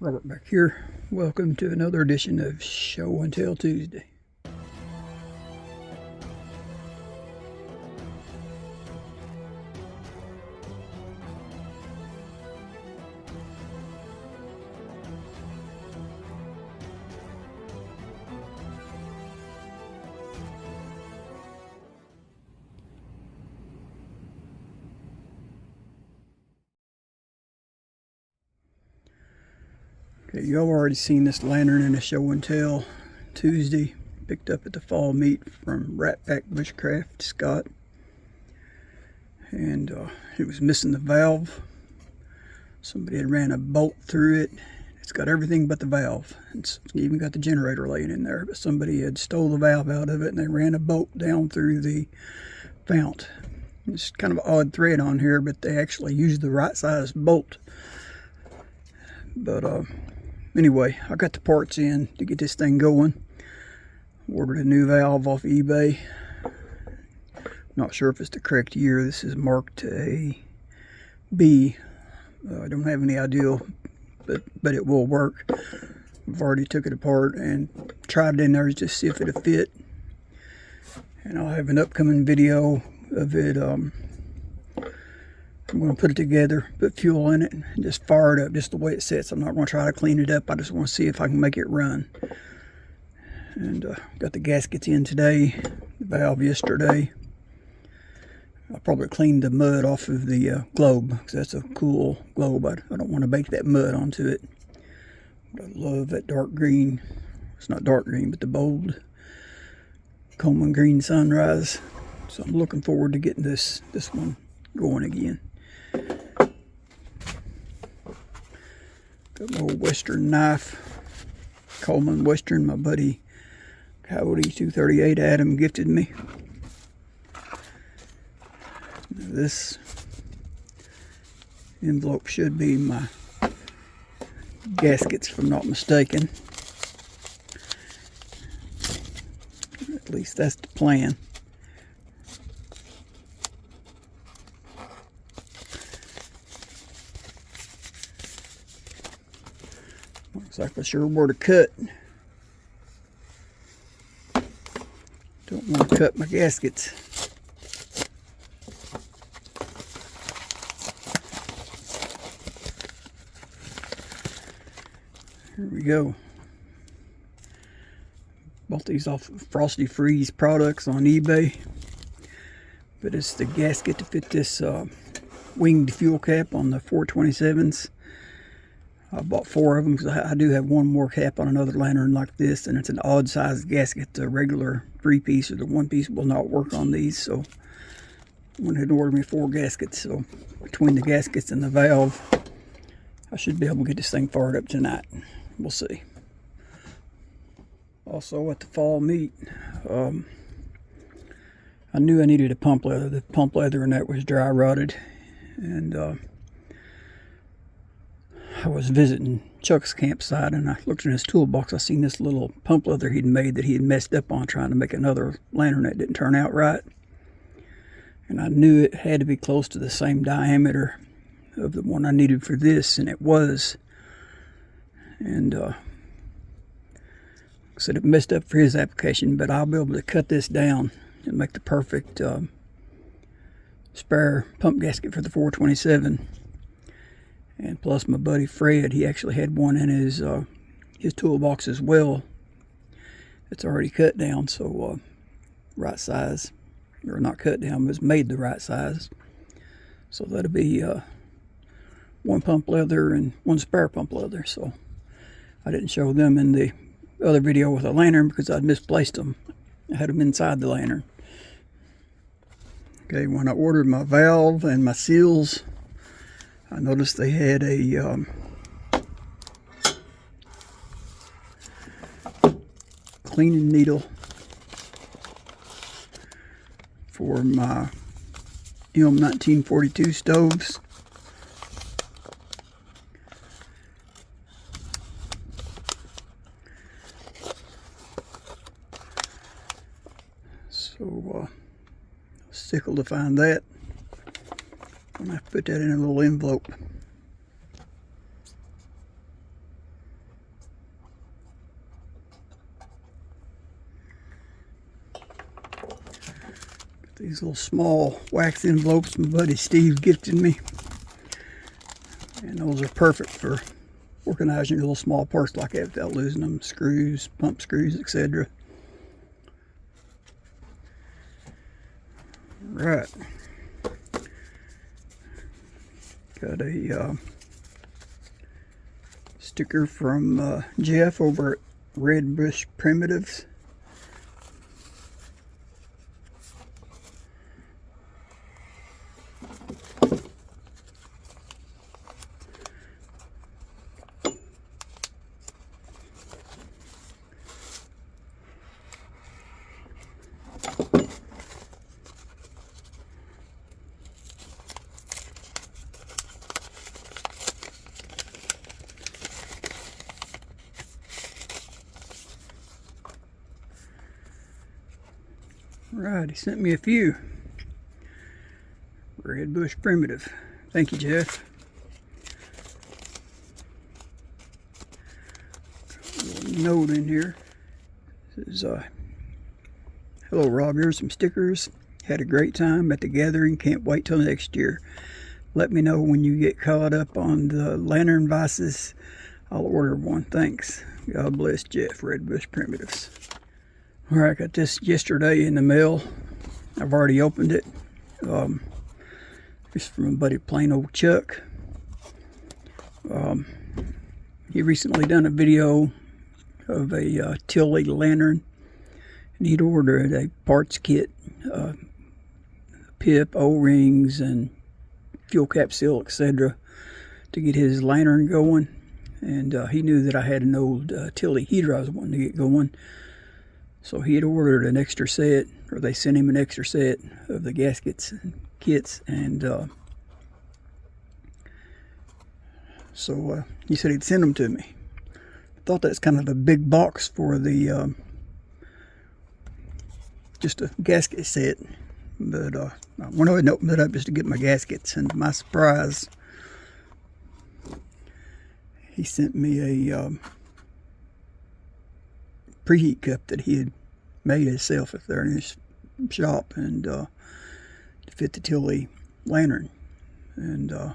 Robert back here. Welcome to another edition of Show and Tell Tuesday. Okay, y'all already seen this lantern in a Show and Tell Tuesday. Picked up at the fall meet from Ratback Bushcraft, Scott. And it was missing the valve. Somebody had ran a bolt through it. It's got everything but the valve. It's even got the generator laying in there. But somebody had stole the valve out of it and they ran a bolt down through the fount. It's kind of an odd thread on here, but they actually used the right size bolt. But anyway, I got the parts in to get this thing going. Ordered a new valve off eBay. Not sure if it's the correct year. This is marked a B. I don't have any idea, but it will work. I've already took it apart and tried it in there just to see if it'll fit. And I'll have an upcoming video of it. I'm going to put it together, put fuel in it, and just fire it up just the way it sits. I'm not going to try to clean it up. I just want to see if I can make it run. And got the gaskets in today, the valve yesterday. I probably cleaned the mud off of the globe, because that's a cool globe. I don't want to bake that mud onto it. But I love that dark green. It's not dark green, but the bold Coleman green sunrise. So I'm looking forward to getting this one going again. Got my old Western knife, Coleman Western, my buddy Coyote 238 Adam gifted me. This envelope should be my gaskets, if I'm not mistaken. At least that's the plan. Looks like I sure were to cut. Don't want to cut my gaskets. Here we go. Bought these off of Frosty Freeze products on eBay. But it's the gasket to fit this winged fuel cap on the 427s. I bought 4 of them because I do have one more cap on another lantern like this, and it's an odd sized gasket. The regular 3-piece or the 1-piece will not work on these, so I went ahead and ordered me 4 gaskets. So between the gaskets and the valve, I should be able to get this thing fired up tonight. We'll see. Also at the fall meet, I knew I needed a pump leather. The pump leather in that was dry rotted, and I was visiting Chuck's campsite and I looked in his toolbox. I seen this little pump leather he'd made that he had messed up on trying to make another lantern that didn't turn out right. And I knew it had to be close to the same diameter of the one I needed for this, and it was. And I said it messed up for his application, but I'll be able to cut this down and make the perfect spare pump gasket for the 427. And plus my buddy Fred, he actually had one in his toolbox as well. It's already cut down, so right size, or not cut down, but it's made the right size. So that'll be 1 pump leather and 1 spare pump leather. So I didn't show them in the other video with a lantern because I'd misplaced them. I had them inside the lantern. Okay, when I ordered my valve and my seals, I noticed they had a cleaning needle for my M1942 stoves. So I was tickled to find that. I'm going to have to put that in a little envelope. These little small wax envelopes my buddy Steve gifted me. And those are perfect for organizing your little small parts like that without losing them. Screws, pump screws, etc. Right. Got a sticker from Jeff over at Red Bush Primitives. Right, he sent me a few. Red Bush Primitive. Thank you, Jeff. A little note in here. This is, hello Rob, here's some stickers. Had a great time at the gathering. Can't wait till next year. Let me know when you get caught up on the lantern vices. I'll order one. Thanks. God bless, Jeff. Red Bush Primitives. Alright, I got this yesterday in the mail. I've already opened it. It's from a buddy, Plain Old Chuck. He recently done a video of a Tilly lantern, and he'd ordered a parts kit, pip, O-rings, and fuel cap seal, etc., to get his lantern going. And he knew that I had an old Tilly heater I was wanting to get going. So he had ordered an extra set, or they sent him an extra set of the gaskets and kits, and so he said he'd send them to me. I thought that's kind of a big box for the just a gasket set, but I went ahead and opened it up just to get my gaskets, and to my surprise, he sent me a preheat cup that he had made himself if they're in his shop, and to fit the Tilly lantern. And I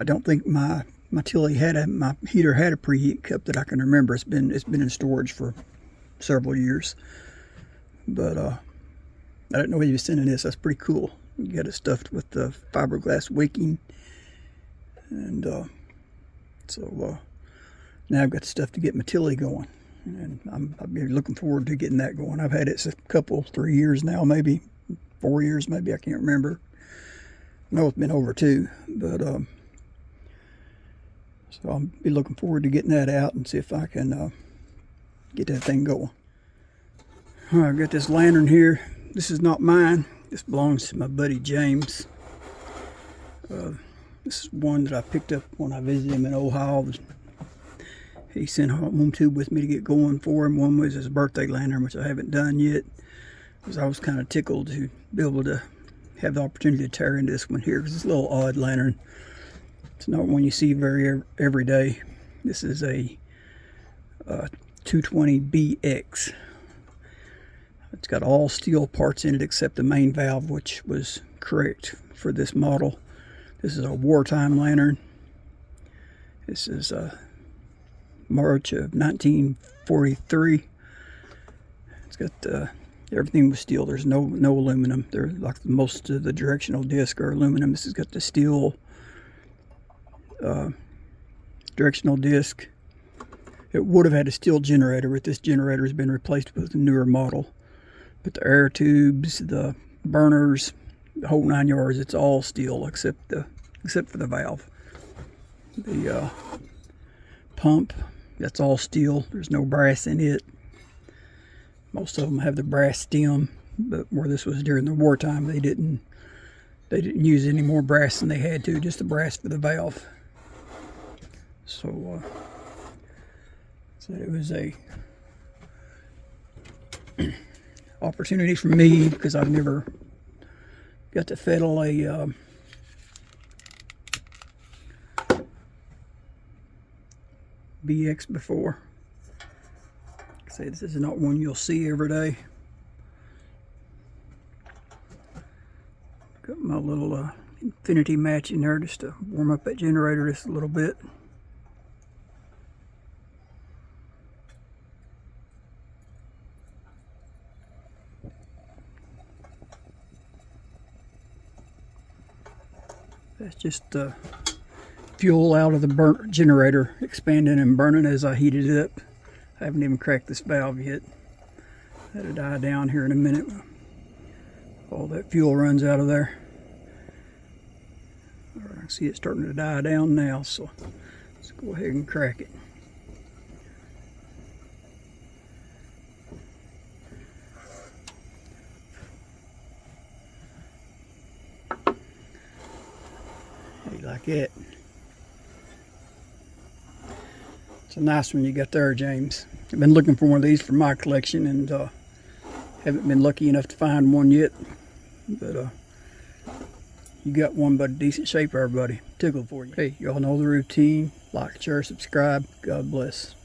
don't think my Tilly my heater had a preheat cup that I can remember. It's been in storage for several years, but I didn't know he was sending this. That's pretty cool. You got it stuffed with the fiberglass wicking, and so now I've got stuff to get my Tilly going. And I've been looking forward to getting that going. I've had it a 3 years now, maybe 4 years, maybe, I can't remember. I know it's been over 2, but so I'll be looking forward to getting that out and see if I can get that thing going. All right, I've got this lantern here. This is not mine. This belongs to my buddy James. This is one that I picked up when I visited him in Ohio. He sent home two with me to get going for him. One was his birthday lantern, which I haven't done yet, because I was kind of tickled to be able to have the opportunity to tear into this one here, because it's a little odd lantern. It's not one you see every day. This is a 220BX. It's got all steel parts in it except the main valve, which was correct for this model. This is a wartime lantern. This is March of 1943. It's got everything was steel. There's no aluminum. They're like most of the directional disc are aluminum. This has got the steel directional disc. It would have had a steel generator, but this generator has been replaced with a newer model. But the air tubes, the burners, the whole 9 yards, it's all steel except for the valve. The pump, that's all steel. There's no brass in it. Most of them have the brass stem, but where this was during the wartime, they didn't use any more brass than they had to, just the brass for the valve. So it was a opportunity for me, because I've never got to fiddle a BX before. Like I say, this is not one you'll see every day. infinity match in there just to warm up that generator just a little bit. That's just the fuel out of the burnt generator expanding and burning as I heat it up. I haven't even cracked this valve yet. That'll die down here in a minute. All that fuel runs out of there. I see it starting to die down now, so let's go ahead and crack it. Like it. It's a nice one you got there, James. I've been looking for one of these for my collection and haven't been lucky enough to find one yet. But you got one but a decent shape, everybody. Tickled for you. Hey, y'all know the routine. Like, share, subscribe. God bless.